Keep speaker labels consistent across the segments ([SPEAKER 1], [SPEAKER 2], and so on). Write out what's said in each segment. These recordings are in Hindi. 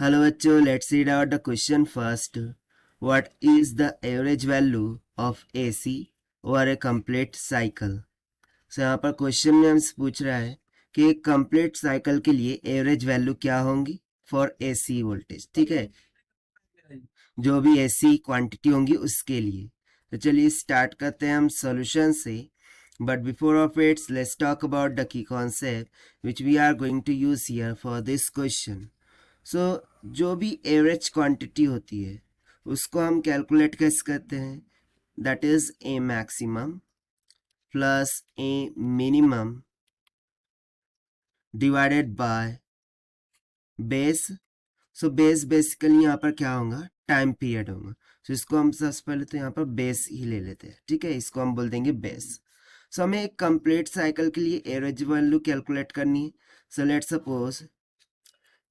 [SPEAKER 1] हेलो बच्चों, let's read out the question first. What is the average value of AC over a complete cycle. So यहाँ पर क्वेश्चन में हमसे पूछ रहा है कि एक कंप्लीट साइकिल के लिए एवरेज वैल्यू क्या होंगी फॉर एसी वोल्टेज. ठीक है, जो भी एसी क्वांटिटी होंगी उसके लिए. तो चलिए स्टार्ट करते हैं हम सॉल्यूशन से. But before of its let's talk about the key concept which we are going to use here for this question. So जो भी एवरेज क्वांटिटी होती है उसको हम कैलकुलेट कैसे करते हैं. That is a maximum plus A minimum divided by base. So base basically यहाँ पर क्या होगा, टाइम पीरियड होगा. सो इसको हम सबसे पहले तो यहाँ पर बेस ही ले लेते हैं. ठीक है, इसको हम बोल देंगे बेस. सो हमें एक कंप्लीट साइकिल के लिए एवरेज वैल्यू कैलकुलेट करनी है. सो लेट सपोज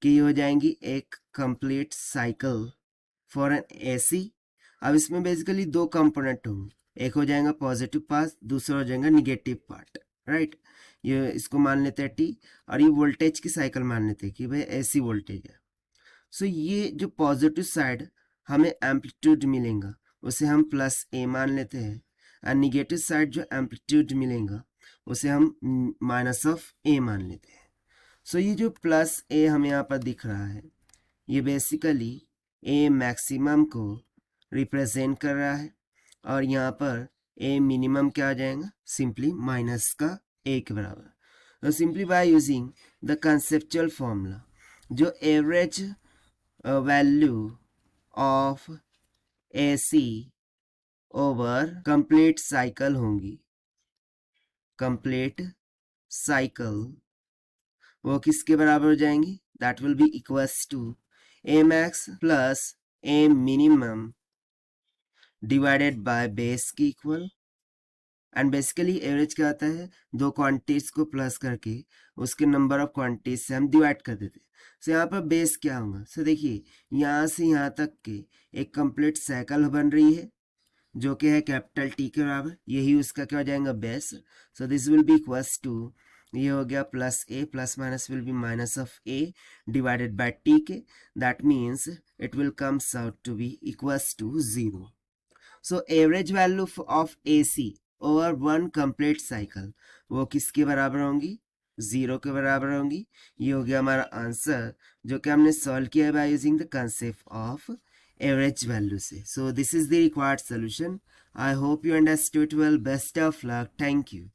[SPEAKER 1] कि ये हो जाएंगी एक complete cycle for an AC. अब इसमें बेसिकली दो कंपोनेंट होंगे, एक हो जाएगा पॉजिटिव पार्ट, दूसरा हो जाएगा निगेटिव पार्ट. राइट, ये इसको मान लेते हैं टी, और ये वोल्टेज की साइकिल मान लेते हैं कि भाई एसी वोल्टेज है. सो ये जो पॉजिटिव साइड हमें एम्पलीट्यूड मिलेगा उसे हम प्लस ए मान लेते हैं, और निगेटिव साइड जो एम्पलीट्यूड मिलेगा उसे हम माइनस ऑफ ए मान लेते हैं. सो ये जो प्लस ए हमें यहाँ पर दिख रहा है ये बेसिकली ए मैक्सिमम को रिप्रेजेंट कर रहा है, और यहाँ पर ए मिनिमम क्या आ जाएगा, सिंपली माइनस का ए के बराबर. तो simply by using the conceptual formula जो average value of A C over complete cycle होंगी, कंप्लीट साइकिल वो किसके बराबर हो जाएंगी, that will be equals to A max plus A minimum divided by base की इक्वल. एंड बेसिकली एवरेज क्या होता है, दो क्वांटिटीज को प्लस करके उसके नंबर ऑफ क्वांटिटीज से हम डिवाइड कर देते हैं. सो यहाँ पर बेस क्या होगा, सो देखिए यहाँ से यहाँ तक के एक कंप्लीट साइकिल बन रही है जो कि है कैपिटल टी के बराबर, यही उसका क्या हो जाएगा base. So this will be equals to, ये हो गया plus A, plus minus will be minus of A divided by T के. That means it will comes out to be equals to 0. So average value of A C over one complete cycle वो किसके बराबर होंगी, 0 के बराबर होंगी. ये हो गया हमारा आंसर जो कि हमने सॉल्व किया है bye using the concept of average value से. So this is the required solution. I hope you understood well. Best of luck. Thank you.